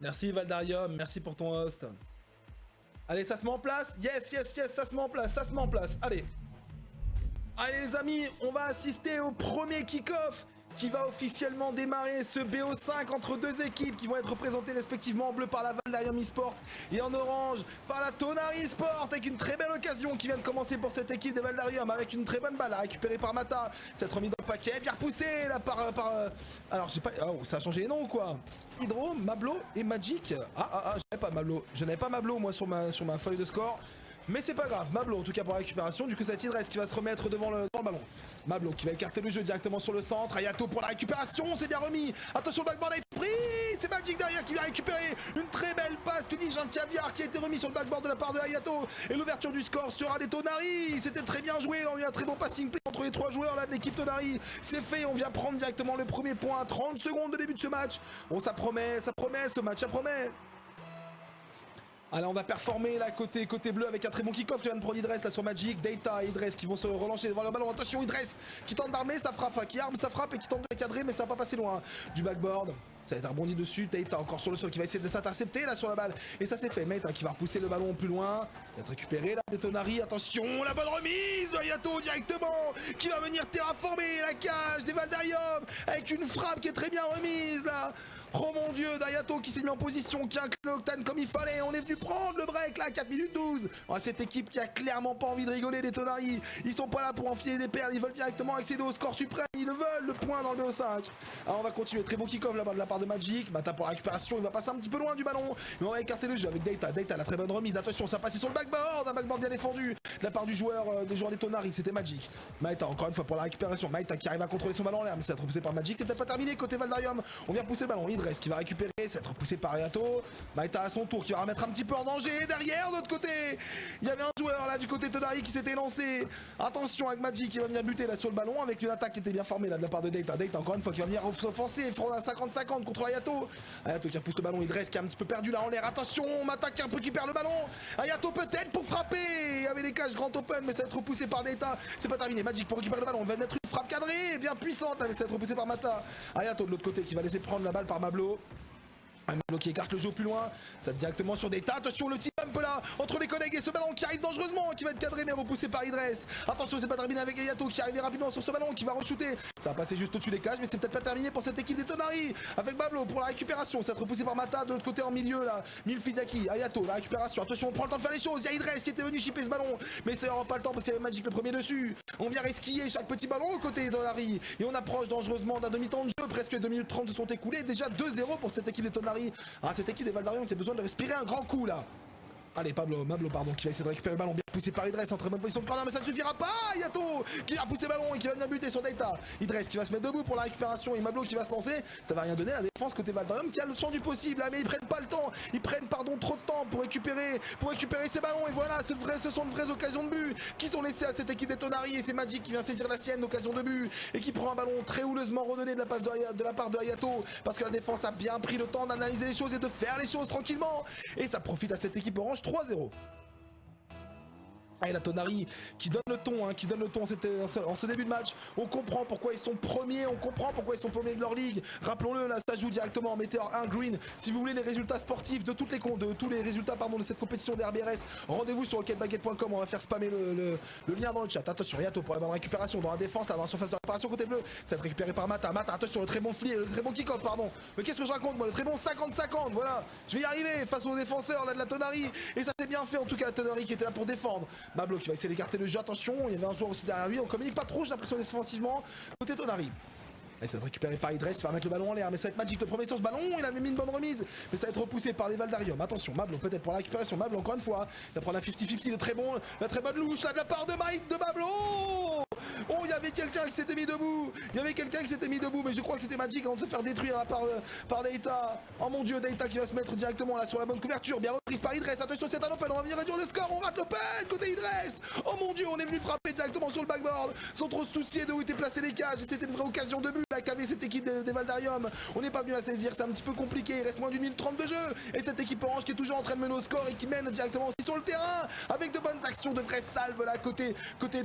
Merci Valdarium, merci pour ton host. Allez, ça se met en place. Yes, ça se met en place, ça se met en place. Allez. Allez les amis, on va assister au premier kick-off qui va officiellement démarrer ce BO5 entre deux équipes qui vont être représentées respectivement en bleu par la Valdarium eSport et en orange par la Tonari eSport, avec une très belle occasion qui vient de commencer pour cette équipe de Valdarium avec une très bonne balle récupérée par Mata, s'être remis dans le paquet, bien repoussé là par alors j'ai pas... Oh, ça a changé les noms ou quoi? Hydro, Mablo et Magic. Je n'avais pas Mablo moi sur ma feuille de score. Mais c'est pas grave, Mablo en tout cas pour la récupération, du coup c'est Idress qui va se remettre devant le ballon. Mablo qui va écarter le jeu directement sur le centre, Ayato pour la récupération, c'est bien remis. Attention, le backboard a été pris, c'est Magic derrière qui vient récupérer une très belle passe, que dis-je, un caviar qui a été remis sur le backboard de la part de Ayato. Et l'ouverture du score sera des Tonari, c'était très bien joué, on a eu un très bon passing play entre les trois joueurs là de l'équipe Tonari. C'est fait, on vient prendre directement le premier point à 30 secondes de début de ce match. Bon ça promet ce match, ça promet. Allez, on va performer là côté bleu avec un très bon kick-off qui vient de prendre Idress là sur Magic, Data et Idress qui vont se relancer devant le ballon. Attention Idress qui tente d'armer sa frappe, qui arme sa frappe et qui tente de cadrer, mais ça va pas passer loin du backboard. Ça va être rebondi dessus, Data encore sur le sol qui va essayer de s'intercepter là sur la balle. Et ça c'est fait, Meta qui va repousser le ballon plus loin. Il va être récupéré là, des Tonari, attention, la bonne remise de Ayato directement qui va venir terraformer la cage des Valdarium avec une frappe qui est très bien remise là. Oh mon dieu, Dayato qui s'est mis en position, qui a un Octane comme il fallait. On est venu prendre le break là, 4 minutes 12. Oh, cette équipe qui a clairement pas envie de rigoler des Tonari. Ils sont pas là pour enfiler des perles, ils veulent directement accéder au score suprême. Ils le veulent, le point dans le BO5. Alors on va continuer, très bon kick-off là-bas de la part de Magic. Mata pour la récupération, il va passer un petit peu loin du ballon. Mais on va écarter le jeu avec Data. Data, la très bonne remise. Attention, ça passe sur le backboard. Un backboard bien défendu de la part du joueur des joueurs des Tonari. C'était Magic. Maeta, encore une fois pour la récupération. Maeta qui arrive à contrôler son ballon en l'air, mais ça va être repoussé par Magic. C'est peut-être pas terminé côté Valdarium. On vient pousser le ballon. Idress qui va récupérer. Ça va être repoussé par Ayato. Maeta à son tour qui va remettre un petit peu en danger. Derrière, de l'autre côté, il y avait un joueur là du côté Tonari qui s'était lancé. Attention avec Magic qui va venir buter là sur le ballon avec une attaque qui était bien formée là de la part de Data. Data encore une fois qui va venir s'offenser et prendre à 50-50 contre Ayato. Ayato qui repousse le ballon. Idress qui est un petit peu perdu là en l'air. Attention, Mata qui un peu qui perd le ballon. Ayato peut-être pour frapper. Il y avait des cages grand open mais ça va être repoussé par Data. C'est pas terminé. Magic pour récupérer le ballon. On va mettre une frappe cadrée bien puissante là mais ça va être repoussé par Mata. Ayato de l'autre côté qui va laisser prendre la balle par Mablo. Un Mablo qui écarte le jeu plus loin, ça directement sur Data, attention le petit bump là, entre les collègues et ce ballon qui arrive dangereusement, qui va être cadré mais repoussé par Idress. Attention c'est pas terminé avec Ayato qui arrive rapidement sur ce ballon, qui va re-shooter. Ça va passer juste au-dessus des cages mais c'est peut-être pas terminé pour cette équipe des Tonari. Avec Mablo pour la récupération, ça va être repoussé par Mata de l'autre côté en milieu là. Milfidaki, Ayato, la récupération, attention on prend le temps de faire les choses, il y a Idress qui était venu chipper ce ballon, mais ça aura pas le temps parce qu'il y avait Magic le premier dessus. On vient resquiller chaque petit ballon au côté des Tonari et on approche dangereusement d'un demi-temps de jeu, presque 2 minutes 30 se sont écoulées, déjà 2-0 pour cette équipe des Tonari. Ah, cette équipe des Valdarium qui a besoin de respirer un grand coup là. Allez, Mablo, pardon, qui va essayer de récupérer le ballon, bien poussé par Idress en très bonne position de corner, mais ça ne suffira pas. Yato qui va repousser le ballon et qui va venir buter sur Data. Idress qui va se mettre debout pour la récupération et Mablo qui va se lancer. Ça va rien donner à la défense côté Valdarium qui a le champ du possible, là, mais ils prennent pas le temps. Ils prennent, trop de temps pour récupérer ces ballons. Et voilà, ce sont de vraies occasions de but qui sont laissées à cette équipe des Tonari. Et c'est Magic qui vient saisir la sienne, occasion de but, et qui prend un ballon très houleusement redonné de la part de Ayato, parce que la défense a bien pris le temps d'analyser les choses et de faire les choses tranquillement. Et ça profite à cette équipe orange 3-0. Et la Tonari qui donne le ton, en ce début de match. On comprend pourquoi ils sont premiers, on comprend pourquoi ils sont premiers de leur ligue. Rappelons-le, là, ça joue directement en Météor 1 Green. Si vous voulez les résultats sportifs de tous les résultats de cette compétition d'RBRS, rendez-vous sur rocketbaguette.com. On va faire spammer le lien dans le chat. Attention, Yato pour la bonne récupération dans la défense, là, dans la surface de réparation côté bleu. Ça va être récupéré par Mata. Mata, attention, le très bon kick-off, pardon. Mais qu'est-ce que je raconte, moi, le très bon 50-50, voilà. Je vais y arriver face aux défenseurs là de la Tonari. Et ça s'est bien fait, en tout cas, la Tonari qui était là pour défendre. Mablo qui va essayer d'écarter le jeu, attention, il y avait un joueur aussi derrière lui, on communique pas trop, j'ai l'impression défensivement, côté Tonari. Et ça va être récupéré par Idress, il va remettre le ballon en l'air, mais ça va être Magic le premier sur ce ballon, il avait mis une bonne remise, mais ça va être repoussé par les Valdarium. Attention, Mablo peut-être pour la récupération, Mablo encore une fois, il va prendre la 50-50, la très bonne louche là de la part de Mablo. Oh, il y avait quelqu'un qui s'était mis debout, mais je crois que c'était Magic avant de se faire détruire là par Data. Oh mon dieu, Data qui va se mettre directement là sur la bonne couverture, bien reprise par Idress. Attention, c'est un open, on va venir réduire le score, on rate l'open côté Idress. Oh mon dieu, on est venu frapper directement sur le backboard sans trop se soucier de où étaient placées les cages. C'était une vraie occasion de but là la caver cette équipe des Valdarium. On n'est pas venu la saisir, c'est un petit peu compliqué. Il reste moins d'une minute 30 de jeu. Et cette équipe orange qui est toujours en train de mener au score et qui mène directement aussi sur le terrain avec de bonnes actions, de vraies salves là côté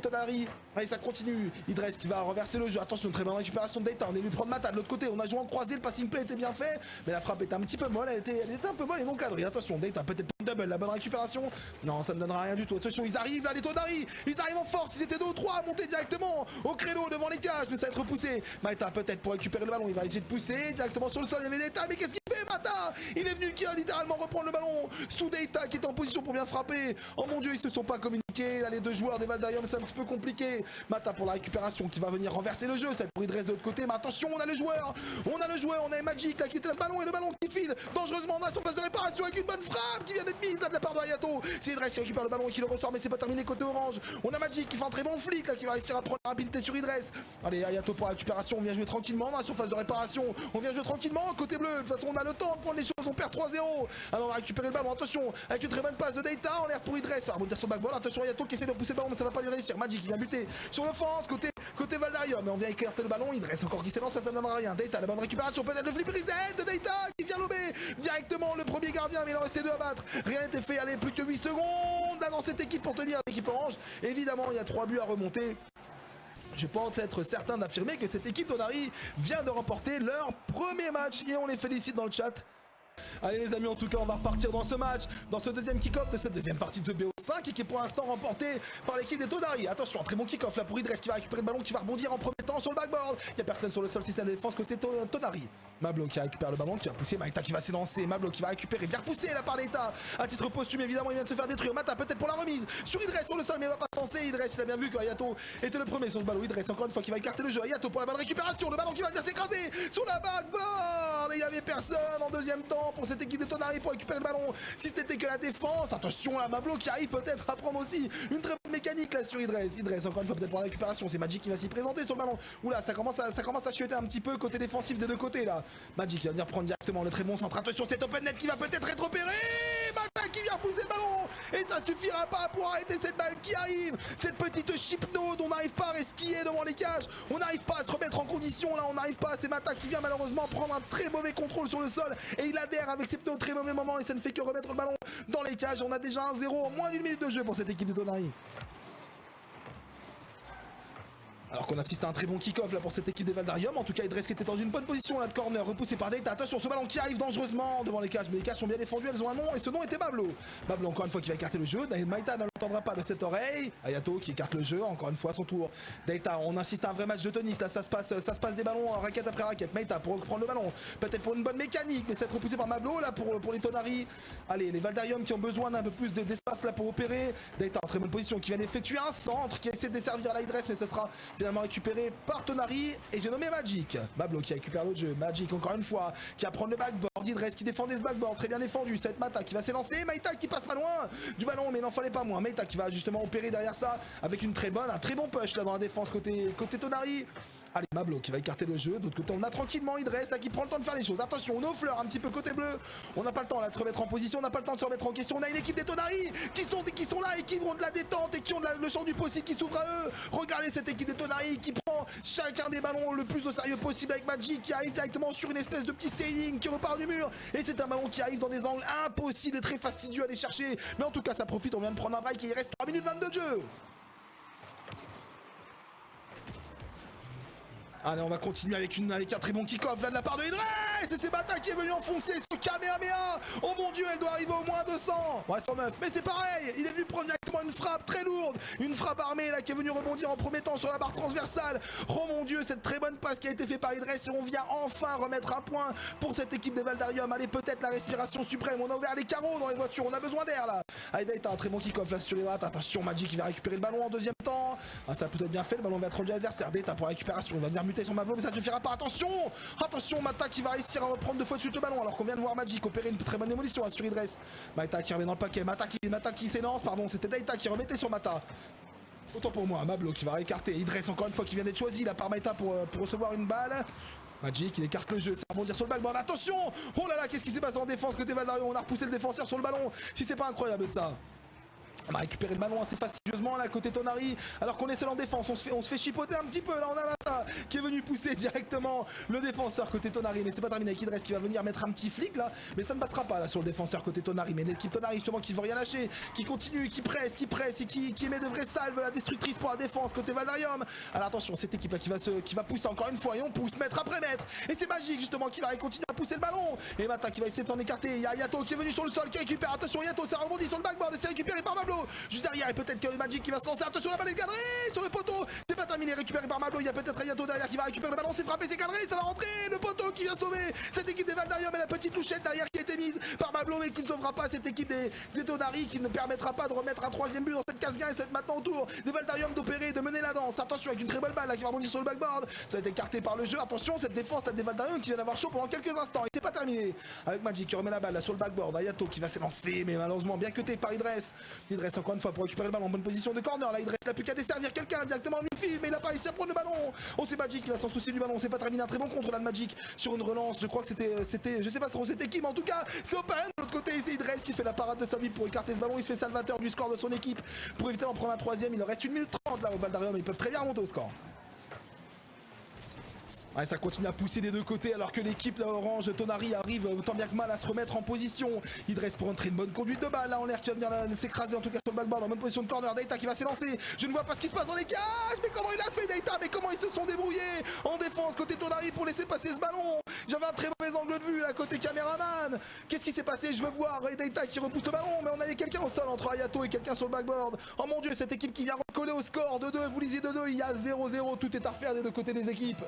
Tonari. Allez, ça continue. Idress qui va renverser le jeu. Attention, très bonne récupération de Data. On est venu prendre Mata de l'autre côté. On a joué en croisé, le passing play était bien fait, mais la frappe était un petit peu molle. Elle était un peu molle et non cadrée. Attention, Data peut-être pas double, la bonne récupération. Non, ça ne donnera rien du tout. Attention, ils arrivent là, les Tonari. Ils arrivent en force. Ils étaient 2 ou 3 à monter directement au créneau devant les cages, mais ça va être repoussé. Mata peut-être pour récupérer le ballon. Il va essayer de pousser directement sur le sol. Il y avait Data, mais qu'est-ce qu'il fait, Mata? Il est venu qui a littéralement reprendre le ballon sous Data qui est en position pour bien frapper. Oh mon dieu, ils se sont pas communiqués. Là, les deux joueurs des Valdarium, c'est un petit peu compliqué. Mata pour la récupération qui va venir renverser le jeu. Ça pour Idress de l'autre côté. Mais attention, on a le joueur. On a Magic là qui te laisse le ballon et le ballon qui file dangereusement dans la surface de réparation avec une bonne frappe qui vient d'être mise là de la part de Hayato. C'est Idress qui récupère le ballon et qui le ressort, mais c'est pas terminé côté orange. On a Magic qui fait un très bon flic là qui va réussir à prendre la rapidité sur Idress. Allez, Hayato pour la récupération. On vient jouer tranquillement dans la surface de réparation. On vient jouer tranquillement côté bleu. De toute façon, on a le temps de prendre les choses. On perd 3-0. Alors on va récupérer le ballon. Attention, avec une très bonne passe de Data en l'air pour Idress. Alors, on va dire son backball. Attention, Hayato qui essaie de pousser le ballon, mais ça va pas lui réussir. Magic qui vient buter sur l'offense côté Valdarium. Mais on vient écarter le ballon. Idress encore qui s'élance, ça ne donnera rien. Data, la bonne récupération. Peut-être le flip reset de Data qui vient lober directement le premier gardien, mais il en restait 2 à battre. Rien n'était fait. Allez, plus que 8 secondes là dans cette équipe pour tenir l'équipe orange. Évidemment, il y a 3 buts à remonter. Je pense être certain d'affirmer que cette équipe d'Onari vient de remporter leur premier match et on les félicite dans le chat. Allez les amis, en tout cas on va repartir dans ce match, dans ce deuxième kick-off de cette deuxième partie de BO5 et qui est pour l'instant remportée par l'équipe des Tonari. Attention, un très bon kick-off là pour Idress qui va récupérer le ballon, qui va rebondir en premier temps sur le backboard. Il n'y a personne sur le sol si c'est la défense côté Tonari. Mablo qui récupère le ballon, qui va pousser, Maïta qui va s'élancer, Mablo qui va récupérer, bien repoussé là par l'État. À titre posthume évidemment, il vient de se faire détruire. Mata peut-être pour la remise sur Idress sur le sol, mais il va pas se lancer. Idress il a bien vu que Hayato était le premier sur le ballon. Idress encore une fois qui va écarter le jeu. Hayato pour la bonne récupération, le ballon qui va bien s'écraser sur la backboard. Et il n'y avait personne en deuxième temps pour cette équipe des Tonari pour récupérer le ballon. Si c'était que la défense, attention là, Mablo qui arrive peut-être à prendre aussi une très bonne mécanique là sur Idress. Idress encore une fois peut-être pour la récupération, c'est Magic qui va s'y présenter sur le ballon. Oula, ça commence à chuter un petit peu côté défensif des deux côtés là. Magic qui va venir prendre directement le très bon centre. Attention, cet open net qui va peut-être être opéré. Mata qui vient pousser le ballon et ça suffira pas pour arrêter cette balle qui arrive. Cette petite chipnode, on n'arrive pas à resquiller devant les cages. On n'arrive pas à se remettre en condition là, on n'arrive pas. C'est Mata qui vient malheureusement prendre un très mauvais contrôle sur le sol et il adhère avec ses pneus au très mauvais moment et ça ne fait que remettre le ballon dans les cages. On a déjà un 0 en moins d'une minute de jeu pour cette équipe de Tonari. Alors qu'on assiste à un très bon kick-off là pour cette équipe des Valdarium. En tout cas, Idress qui était dans une bonne position là de corner, repoussé par Data. Attention, ce ballon qui arrive dangereusement devant les cages, mais les cages sont bien défendues, elles ont un nom et ce nom était Mablo. Mablo encore une fois qui va écarter le jeu. Maïta ne l'entendra pas de cette oreille. Hayato qui écarte le jeu, encore une fois à son tour. Data, on insiste à un vrai match de tennis là, ça se passe des ballons raquette après raquette. Maïta pour reprendre le ballon, peut-être pour une bonne mécanique, mais c'est repoussé par Mablo là pour les Tonari. Allez, les Valdarium qui ont besoin d'un peu plus d'espace là pour opérer. Data en très bonne position qui vient d'effectuer un centre, qui essaie de desservir la Idress, mais ça sera finalement récupéré par Tonari et j'ai nommé Magic. Mablo qui récupère le jeu, Magic encore une fois qui va prendre le backboard, Idress qui défendait ce backboard, très bien défendu, ça va être Mata qui va s'élancer, Maïta qui passe pas loin du ballon mais il n'en fallait pas moins, Maïta qui va justement opérer derrière ça avec un très bon push là dans la défense côté Tonari. Allez, Mablo qui va écarter le jeu. D'autre côté, on a tranquillement Idress là qui prend le temps de faire les choses. Attention, nos fleurs un petit peu côté bleu. On n'a pas le temps là de se remettre en position. On n'a pas le temps de se remettre en question. On a une équipe des Tonari qui sont là et qui ont de la détente et qui ont le champ du possible qui s'ouvre à eux. Regardez cette équipe des Tonari qui prend chacun des ballons le plus au sérieux possible avec Magic qui arrive directement sur une espèce de petit sailing qui repart du mur. Et c'est un ballon qui arrive dans des angles impossibles et très fastidieux à aller chercher. Mais en tout cas, ça profite. On vient de prendre un break et il reste 3 minutes 22 de jeu. Allez, on va continuer avec un très bon kick-off là de la part de Idress. Et c'est Mata qui est venu enfoncer ce Kamehameha. Oh mon dieu, elle doit arriver au moins 200. Ouais, 109. Mais c'est pareil, il est venu prendre directement une frappe très lourde. Une frappe armée là qui est venue rebondir en premier temps sur la barre transversale. Oh mon dieu, cette très bonne passe qui a été faite par Idress. Et on vient enfin remettre un point pour cette équipe des Valdarium. Allez, peut-être la respiration suprême. On a ouvert les carreaux dans les voitures. On a besoin d'air là. Allez, Data, un très bon kick-off là sur les droites. Attention, Magic qui va récupérer le ballon en deuxième temps. Ah, ça a peut-être bien fait. Le ballon va être rendu à l'adversaire. Data pour la récupération. Il va venir muter sur Mablo, mais ça ne suffira pas. Attention, attention, Mata qui va réussir à reprendre 2 fois de suite le ballon alors qu'on vient de voir Magic opérer une très bonne démolition sur Idress. Mata qui revient dans le paquet. Mata qui s'élance, pardon, c'était Data qui remettait sur Mata. Autant pour moi, Mablo qui va écarter. Idress encore une fois qui vient d'être choisi là par Maïta pour recevoir une balle. Magic il écarte le jeu, ça va rebondir sur le backboard. Attention, oh là là, qu'est-ce qui s'est passé en défense côté Valdarium. On a repoussé le défenseur sur le ballon. Si c'est pas incroyable ça. On a récupéré le ballon assez fastidieusement là côté Tonari, alors qu'on est seul en défense, on se fait chipoter un petit peu là, on a Mata qui est venu pousser directement le défenseur côté Tonari, mais c'est pas terminé avec Idress qui va venir mettre un petit flic là, mais ça ne passera pas là sur le défenseur côté Tonari, mais l'équipe Tonari justement qui veut rien lâcher, qui continue, qui presse et qui met de vraies salves la destructrice pour la défense côté Valdarium. Alors attention, cette équipe là qui va pousser encore une fois et on pousse mètre après mètre, et c'est Magic justement qui va continuer à pousser le ballon, et Mata qui va essayer de s'en écarter, il y a Yato qui est venu sur le sol, qui récupère, attention Yato, ça rebondit sur le backboard et c'est récupéré par Mablo. Juste derrière, et peut-être que Magic qui va se lancer. Attention, la balle est cadrée sur le poteau. C'est pas terminé, récupéré par Mablo. Il y a peut-être Ayato derrière qui va récupérer le ballon. C'est frappé, c'est cadré, ça va rentrer. Le poteau qui vient sauver cette équipe des Valdarium et la petite louchette derrière qui a été mise par Mablo mais qui ne sauvera pas cette équipe des Tonari, qui ne permettra pas de remettre un troisième but dans cette case gain et c'est maintenant au tour des Valdarium d'opérer, de mener la danse. Attention avec une très belle balle là qui va rebondir sur le backboard. Ça va être écarté par le jeu. Attention, cette défense là des Valdarium qui vient d'avoir chaud pendant quelques instants. Et c'est pas terminé. Avec Magic qui remet la balle là sur le backboard. Ayato qui va s'élancer, mais malheureusement bien cuté par Idress. Idress encore une fois pour récupérer le ballon en bonne position de corner. Là, Idress n'a plus qu'à desservir quelqu'un directement en midfield, mais il a pas réussi à prendre le ballon. Oh, c'est Magic qui va s'en soucier du ballon. C'est pas terminé. Un très bon contre là de Magic sur une relance. Je crois que c'était, je sais pas si c'était qui, mais en tout cas, c'est Open. De l'autre côté, c'est Idress qui fait la parade de sa vie pour écarter ce ballon. Il se fait salvateur du score de son équipe pour éviter d'en prendre un troisième. Il leur reste 1 minute 30 là au Valdarium. Ils peuvent très bien remonter au score. Ouais, ça continue à pousser des deux côtés alors que l'équipe orange Tonari arrive autant bien que mal à se remettre en position. Idress pour entrer une bonne conduite de balle là en l'air qui va venir s'écraser en tout cas sur le backboard en bonne position de corner. Data qui va s'élancer. Je ne vois pas ce qui se passe dans les cages. Mais comment il a fait Data? Mais comment ils se sont débrouillés en défense côté Tonari pour laisser passer ce ballon? J'avais un très mauvais angle de vue là côté caméraman. Qu'est-ce qui s'est passé? Je veux voir Data qui repousse le ballon, mais on avait quelqu'un au sol entre Ayato et quelqu'un sur le backboard. Oh mon dieu, cette équipe qui vient recoller au score de 2. Vous lisez de 2, il y a 0-0. Tout est à refaire des deux côtés des équipes.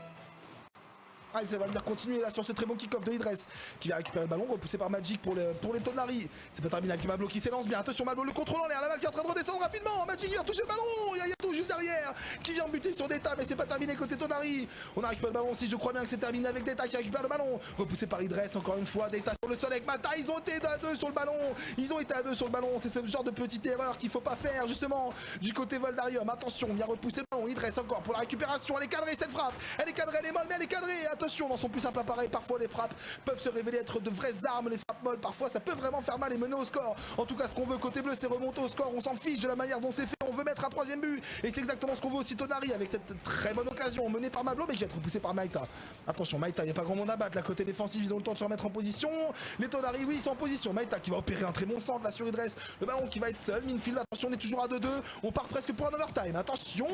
Ah, ça va venir continuer là sur ce très bon kick-off de Idress qui va récupérer le ballon, repoussé par Magic pour les Tonari. C'est pas terminé avec Mablo qui s'élance bien. Attention, Mablo le contrôle en l'air, la balle qui est en train de redescendre rapidement. Magic vient toucher le ballon. Il y a Yato juste derrière qui vient buter sur Data, mais c'est pas terminé côté Tonari. On a récupéré le ballon aussi, je crois bien que c'est terminé avec Data qui récupère le ballon. Repoussé par Idress encore une fois. Data sur le sol avec Mata. Ils ont été à 2 sur le ballon. Ils ont été à 2 sur le ballon. C'est ce genre de petite erreur qu'il faut pas faire justement du côté Valdarium. Attention, bien repoussé le ballon. Idress encore pour la récupération. Elle est cadrée cette frappe. Elle est cadrée, elle est molle, mais elle est cadrée. Attention, dans son plus simple appareil, parfois les frappes peuvent se révéler être de vraies armes, les frappes molles, parfois ça peut vraiment faire mal et mener au score. En tout cas, ce qu'on veut côté bleu, c'est remonter au score. On s'en fiche de la manière dont c'est fait, on veut mettre un troisième but et c'est exactement ce qu'on veut aussi Tonari avec cette très bonne occasion menée par Mablo mais qui va être repoussée par Maïta. Attention, Maïta, il n'y a pas grand monde à battre, la côté défensif, ils ont le temps de se remettre en position. Les Tonari, oui, ils sont en position. Maïta qui va opérer un très bon centre là sur Idress, le ballon qui va être seul, Minfield, attention, on est toujours à 2-2, on part presque pour un overtime. Attention,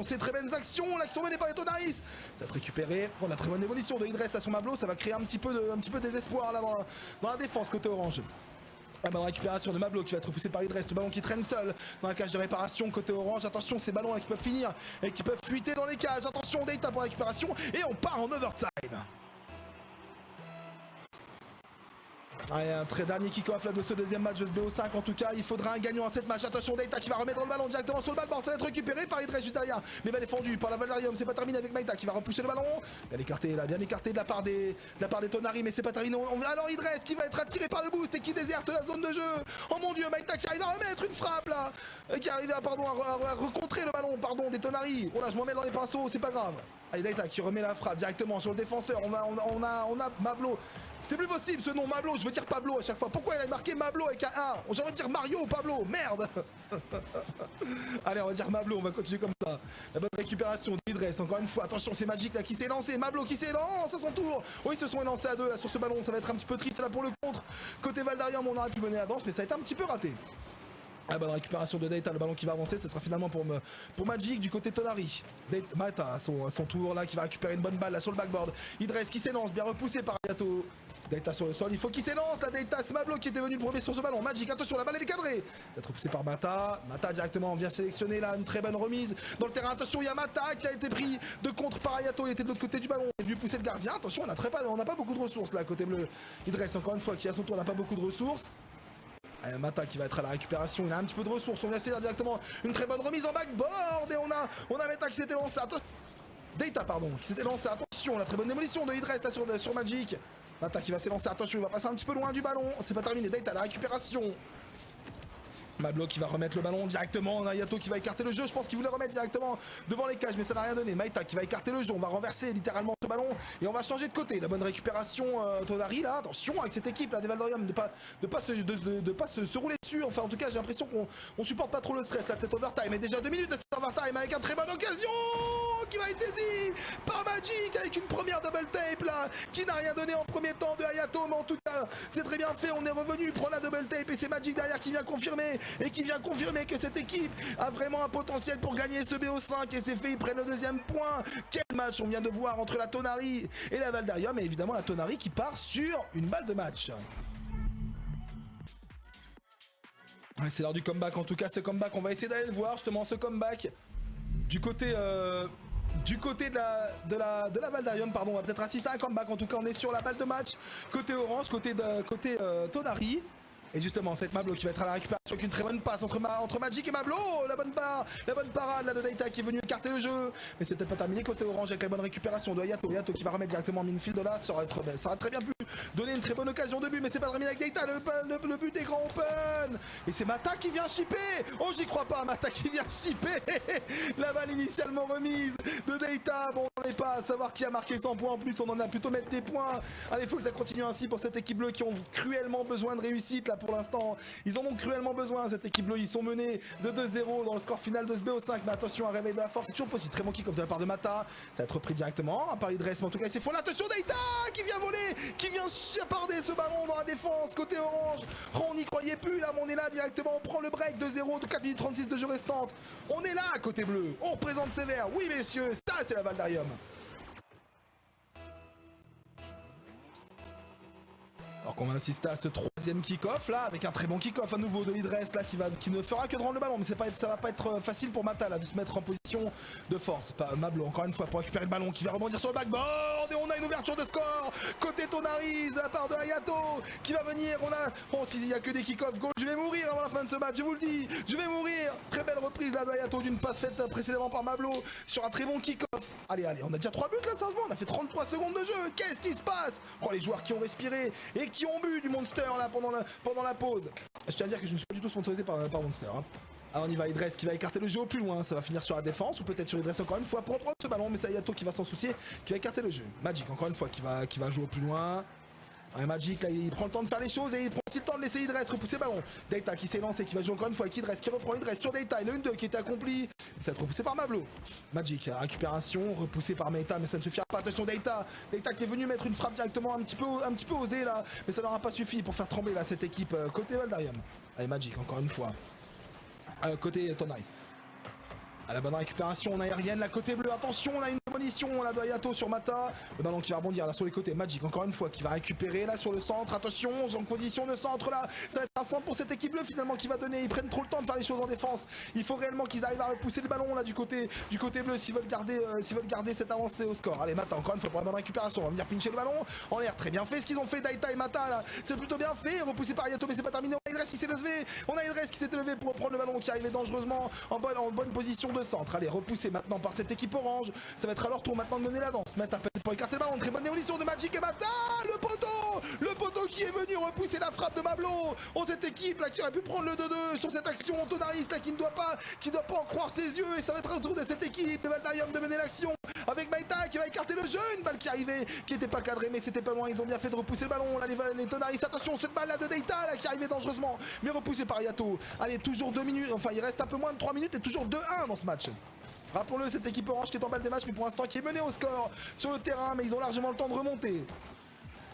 ces très belles actions, l'action menée par les Tonaris, ça va être récupéré. Bon, la très bonne évolution de Idress là sur Mablo, ça va créer un petit peu de désespoir là dans la défense côté orange. La bonne récupération de Mablo qui va être repoussé par Idress, le ballon qui traîne seul dans la cage de réparation côté orange. Attention, ces ballons là qui peuvent finir et qui peuvent fuiter dans les cages. Attention, Data pour la récupération et on part en overtime. Allez, un très dernier kick-off là de ce deuxième match de ce BO5. En tout cas, il faudra un gagnant à cette match. Attention, Data qui va remettre le ballon directement sur le backboard. Ça va être récupéré par Idress juste derrière, mais bien défendu par la Valdarium. C'est pas terminé avec Maïta qui va repousser le ballon. Bien écarté là, bien écarté de la part des Tonari, mais c'est pas terminé. Alors Idress qui va être attiré par le boost et qui déserte la zone de jeu. Oh mon dieu, Maïta qui arrive à remettre une frappe là, qui arrive à recontrer le ballon des Tonari. Oh là, je m'en mets dans les pinceaux, c'est pas grave. Allez, Data qui remet la frappe directement sur le défenseur. On a Mablo. C'est plus possible ce nom, Mablo, je veux dire Pablo à chaque fois. Pourquoi il a marqué Mablo avec un A? J'ai envie de dire Mario ou Pablo, merde. Allez, on va dire Mablo, on va continuer comme ça. La bonne récupération d'Idress, encore une fois. Attention, c'est Magic là qui s'est lancé. Mablo qui s'est lancé à son tour. Oui, ils se sont lancés à 2 là sur ce ballon. Ça va être un petit peu triste là pour le contre. Côté Valdarium, on aurait pu mener la danse, mais ça a été un petit peu raté. La bonne récupération de Data, le ballon qui va avancer, ce sera finalement pour Magic du côté Tonari. Mata à son tour là qui va récupérer une bonne balle là sur le backboard. Idress qui s'élance, bien repoussé par Yato. Data sur le sol, il faut qu'il s'élance là, Data, c'est Mablo qui était venu le premier sur ce ballon. Magic, attention, la balle elle est cadrée. C'est repoussé par Mata. Mata directement vient sélectionner là une très bonne remise dans le terrain. Attention, il y a Mata qui a été pris de contre par Ayato, il était de l'autre côté du ballon, il est venu pousser le gardien. Attention, on n'a pas beaucoup de ressources là côté bleu. Idress encore une fois qui à son tour n'a pas beaucoup de ressources. Mata qui va être à la récupération, il a un petit peu de ressources, on vient essayer directement une très bonne remise en backboard et on a Mata qui s'était lancé, Data pardon, qui s'était lancé, attention, la très bonne démolition de Idress là sur Magic. Mata qui va s'élancer, attention, il va passer un petit peu loin du ballon, c'est pas terminé, Data à la récupération. Mablo qui va remettre le ballon directement, Hayato qui va écarter le jeu, je pense qu'il voulait remettre directement devant les cages mais ça n'a rien donné. Maïta qui va écarter le jeu, on va renverser littéralement ce ballon et on va changer de côté. La bonne récupération Tonari là, attention avec cette équipe là des Valdorium de pas se rouler dessus, enfin en tout cas j'ai l'impression qu'on supporte pas trop le stress là de cette overtime et déjà 2 minutes de cette overtime avec un très bonne occasion qui va être saisie par Magic avec une première double tape là qui n'a rien donné en premier temps de Hayato mais en tout cas c'est très bien fait, on est revenu prendre la double tape et c'est Magic derrière qui vient confirmer et qui vient confirmer que cette équipe a vraiment un potentiel pour gagner ce BO5 et c'est fait, ils prennent le deuxième point. Quel match on vient de voir entre la Tonari et la Valdarium et évidemment la Tonari qui part sur une balle de match. Ouais, c'est l'heure du comeback, en tout cas ce comeback on va essayer d'aller le voir justement, ce comeback du côté de la Valdarium, pardon, on va peut-être assister à un comeback, en tout cas on est sur la balle de match côté orange, côté Tonari. Et justement, c'est Mablo qui va être à la récupération avec une très bonne passe entre Magic et Mablo. La bonne parade là de Data qui est venu écarter le jeu. Mais c'est peut-être pas terminé côté orange avec la bonne récupération de Hayato. Hayato qui va remettre directement en midfield là. Ça aurait très bien pu donner une très bonne occasion de but. Mais c'est pas terminé avec Data. Le but est grand open. Et c'est Mata qui vient shipper. Oh, j'y crois pas. Mata qui vient shipper. La balle initialement remise de Data. Bon, on n'est pas à savoir qui a marqué 100 points en plus. On en a plutôt mettre des points. Allez, il faut que ça continue ainsi pour cette équipe bleue qui ont cruellement besoin de réussite là. Pour l'instant, ils en ont cruellement besoin, cette équipe bleue. Ils sont menés de 2-0 dans le score final de ce BO5. Mais attention, un réveil de la force, c'est toujours possible. Très bon kick-off de la part de Mata. Ça va être repris directement. Un pari de reste, mais en tout cas, c'est faux. Attention, Data qui vient voler, qui vient chaparder ce ballon dans la défense côté orange. Oh, on n'y croyait plus là, mais on est là directement. On prend le break 2-0 de 4 minutes 36 de jeu restante. On est là côté bleu. On représente sévère. Oui, messieurs, ça, c'est la Valdarium. Alors qu'on va assister à ce troisième kick-off là, avec un très bon kick-off à nouveau de Idress là qui ne fera que de rendre le ballon, mais ça va pas être facile pour Mata là de se mettre en position de force. Mablo encore une fois pour récupérer le ballon qui va rebondir sur le backboard et on a une ouverture de score côté Tonari de la part de Hayato qui va venir. S'il y a que des kick-off goal, je vais mourir avant la fin de ce match, je vous le dis, je vais mourir. Très belle reprise là de Hayato d'une passe faite précédemment par Mablo sur un très bon kick-off. Allez, on a déjà 3 buts là, sérieusement, on a fait 33 secondes de jeu. Qu'est-ce qui se passe? Oh, les joueurs qui ont respiré et qui ont bu du Monster là pendant la pause. Je tiens à dire que je ne suis pas du tout sponsorisé par Monster. Hein. Alors on y va, Idress qui va écarter le jeu au plus loin, ça va finir sur la défense ou peut-être sur Idress encore une fois pour reprendre ce ballon, mais c'est Hayato qui va s'en soucier, qui va écarter le jeu. Magic encore une fois qui va jouer au plus loin. Ouais, Magic là il prend le temps de faire les choses et il prend aussi le temps de laisser Idress repousser le ballon. Data qui s'est lancé, qui va jouer encore une fois avec Idress, qui reprend Idress sur Data, le 1-2 qui était accompli. Ça va être repoussé par Mablo. Magic, la récupération, repoussé par Meta, mais ça ne suffira pas. Attention Data qui est venu mettre une frappe directement un petit peu osée là, mais ça n'aura pas suffi pour faire trembler là cette équipe côté Valdarium. Allez Magic encore une fois. Côté Tonai. À la bonne récupération, on a aérienne, la côté bleu, attention, on a une démolition, là de Hayato sur Mata, le ballon qui va rebondir là sur les côtés, Magic encore une fois qui va récupérer là sur le centre, attention, en position de centre là, ça va être un centre pour cette équipe bleue finalement qui va donner, ils prennent trop le temps de faire les choses en défense, il faut réellement qu'ils arrivent à repousser le ballon là du côté bleu s'ils veulent garder cette avancée au score. Allez Mata encore une fois pour la bonne récupération, on va venir pincher le ballon, en l'air, très bien fait ce qu'ils ont fait Data et Mata là, c'est plutôt bien fait, repoussé par Hayato mais c'est pas terminé, on a Idress qui s'est levé, pour reprendre le ballon qui arrivait dangereusement en bonne position de centre. Allez, repoussé maintenant par cette équipe orange. Ça va être à leur tour maintenant de mener la danse. Mata peut-être pour écarter le ballon. Très bonne démolition de Magic et Mata. Le poteau qui est venu repousser la frappe de Mablo. Oh, cette équipe là qui aurait pu prendre le 2-2 sur cette action. Tonaris là qui ne doit pas en croire ses yeux. Et ça va être à tour de cette équipe de Valdarium de mener l'action. Avec Maïta qui va écarter le jeu. Une balle qui arrivait, qui n'était pas cadrée, mais c'était pas loin. Ils ont bien fait de repousser le ballon. Là, les Tonaris, attention, cette balle là de Data là qui arrivait dangereusement. Mais repoussé par Hayato. Allez, toujours 2 minutes. Enfin, il reste un peu moins de 3 minutes et toujours 2-1 dans ce match. Rappelons-le, cette équipe orange qui est en balle des matchs, mais pour l'instant qui est menée au score sur le terrain, mais ils ont largement le temps de remonter.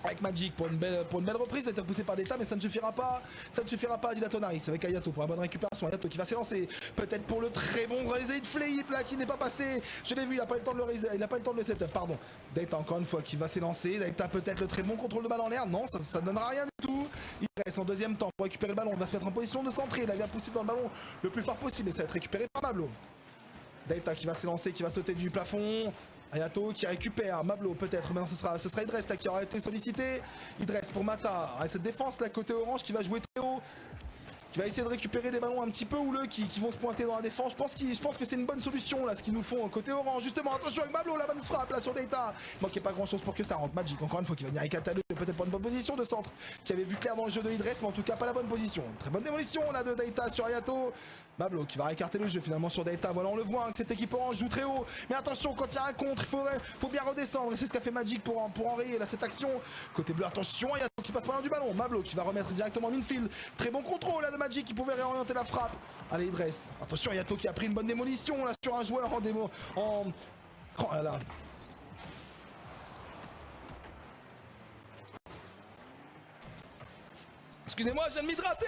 Avec Magic pour une belle reprise, ça a été repoussé par Data, mais ça ne suffira pas. Ça ne suffira pas, dit la Tonaris avec Hayato pour la bonne récupération. Hayato qui va s'élancer, peut-être pour le très bon raisé de flip là qui n'est pas passé. Je l'ai vu, il n'a pas eu le temps de le raise, il n'a pas eu le temps de le setup, pardon. Data encore une fois qui va s'élancer. Data peut-être le très bon contrôle de balle en l'air. Non, ça ne donnera rien du tout. Il reste en deuxième temps pour récupérer le ballon. On va se mettre en position de centrer. Il a bien poussé dans le ballon le plus fort possible et ça va être récupéré par Mablo. Data qui va s'élancer, qui va sauter du plafond. Hayato qui récupère, Mablo peut-être, maintenant ce sera Idress là qui aura été sollicité. Idress pour Mata, cette défense là côté orange qui va jouer très haut. qui va essayer de récupérer des ballons un petit peu houleux qui vont se pointer dans la défense. Je pense que c'est une bonne solution là, ce qu'ils nous font côté orange. Justement, attention avec Mablo, la bonne frappe là sur Data. Il manquait pas grand chose pour que ça rentre. Magic, encore une fois, qui va venir écarter peut-être pas une bonne position de centre, qui avait vu clair dans le jeu de Idress, mais en tout cas pas la bonne position. Très bonne démolition là de Data sur Ayato. Mablo qui va écarter le jeu finalement sur Data. Voilà, on le voit hein, que cette équipe orange joue très haut. Mais attention, quand il y a un contre, faut bien redescendre. Et c'est ce qu'a fait Magic pour enrayer là, cette action. Côté bleu, attention, Ayato qui passe pas loin du ballon. Mablo qui va remettre directement Minfield. Très bon contrôle là de Magic qui pouvait réorienter la frappe. Allez, Idress. Attention, Ayato qui a pris une bonne démolition là sur un joueur en démo. Oh là là. Excusez-moi, je viens de m'hydrater.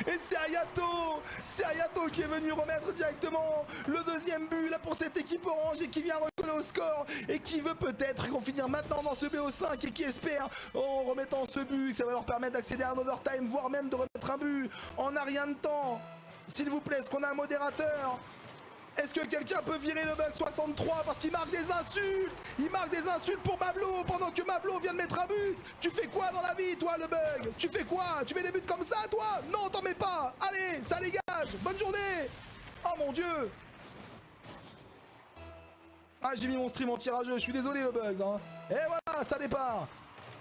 Et c'est Ayato qui est venu remettre directement le deuxième but là pour cette équipe orange et qui vient recoller au score et qui veut peut-être finir maintenant dans ce BO5 et qui espère en remettant ce but que ça va leur permettre d'accéder à un overtime, voire même de remettre un but en un rien de temps. S'il vous plaît, est-ce qu'on a un modérateur? Est-ce que quelqu'un peut virer le bug 63 parce qu'il marque des insultes? Il marque des insultes pour Mablo pendant que Mablo vient de mettre un but. Tu fais quoi dans la vie toi le bug? Tu fais quoi? Tu mets des buts comme ça toi? Non, t'en mets pas. Allez, ça dégage. Bonne journée. Oh mon dieu. Ah, j'ai mis mon stream en tirageux, je suis désolé le bug hein. Et voilà, ça départ.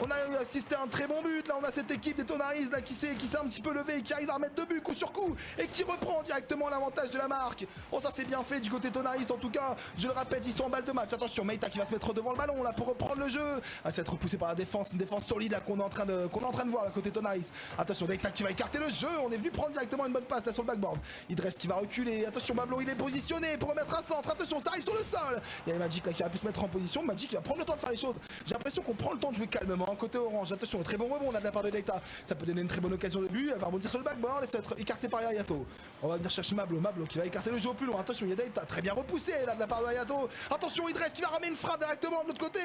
On a assisté à un très bon but, là on a cette équipe des Tonaris là qui s'est un petit peu levée et qui arrive à remettre 2 buts coup sur coup et qui reprend directement l'avantage de la marque. Bon ça c'est bien fait du côté Tonaris en tout cas, je le répète ils sont en balle de match. Attention Meita qui va se mettre devant le ballon là pour reprendre le jeu. Ah, ça va être repoussé par la défense, une défense solide là qu'on est en train de voir là côté Tonaris. Attention Meita qui va écarter le jeu, on est venu prendre directement une bonne passe là sur le backboard. Idress qui va reculer, attention Mablo il est positionné pour remettre un centre, attention ça arrive sur le sol. Il y a Magic là qui va pu se mettre en position, Magic qui va prendre le temps de faire les choses. J'ai l'impression qu'on prend le temps de jouer calmement côté orange. Attention, très bon rebond là de la part de Data. Ça peut donner une très bonne occasion de but. Elle va rebondir sur le backboard et ça va être écarté par Ayato. On va venir chercher Mablo qui va écarter le jeu au plus loin. Attention, il y a Data très bien repoussé là de la part de Ayato. Attention, Idress qui va ramener une frappe directement de l'autre côté.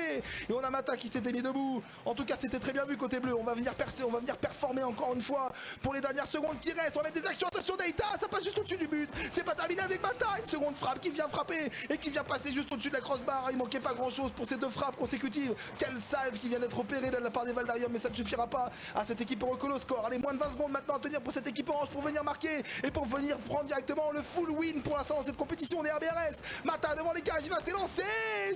Et on a Mata qui s'était mis debout. En tout cas, c'était très bien vu côté bleu. On va venir percer, on va venir performer encore une fois pour les dernières secondes qui restent. On va mettre des actions. Attention, Data, ça passe juste au-dessus du but. C'est pas terminé avec Mata. Une seconde frappe qui vient frapper et qui vient passer juste au-dessus de la crossbar. Il manquait pas grand-chose pour ces 2 frappes consécutives. Quelle salve qui vient d'être opérée de la part des Valdarium, mais ça ne suffira pas à cette équipe recolle au score. Allez, moins de 20 secondes maintenant à tenir pour cette équipe orange pour venir marquer et pour venir prendre directement le full win pour l'instant dans cette compétition des RBRS. Mata devant les cages, il va s'élancer,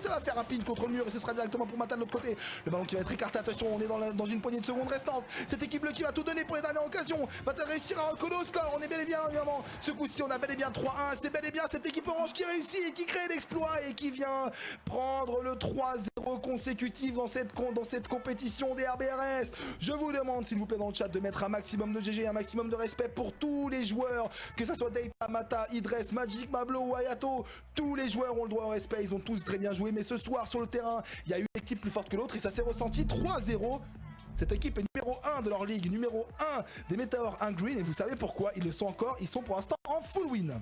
ça va faire un pin contre le mur et ce sera directement pour Mata de l'autre côté. Le ballon qui va être écarté, attention, on est dans une poignée de secondes restantes. Cette équipe bleue qui va tout donner pour les dernières occasions. Va-t-elle réussir à recoller au score? On est bel et bien évidemment. Ce coup-ci, on a bel et bien 3-1. C'est bel et bien cette équipe orange qui réussit et qui crée l'exploit et qui vient prendre le 3-0 consécutif dans cette compétition des RBRS. Je vous demande s'il vous plaît dans le chat de mettre un maximum de GG, un maximum de respect pour tous les joueurs, que ce soit Data, Mata, Idress, Magic, Mablo ou Ayato. Tous les joueurs ont le droit au respect, ils ont tous très bien joué, mais ce soir sur le terrain, il y a une équipe plus forte que l'autre et ça s'est ressenti 3-0. Cette équipe est numéro 1 de leur ligue, numéro 1 des Meteor 1 Green et vous savez pourquoi ils le sont encore, ils sont pour l'instant en full win.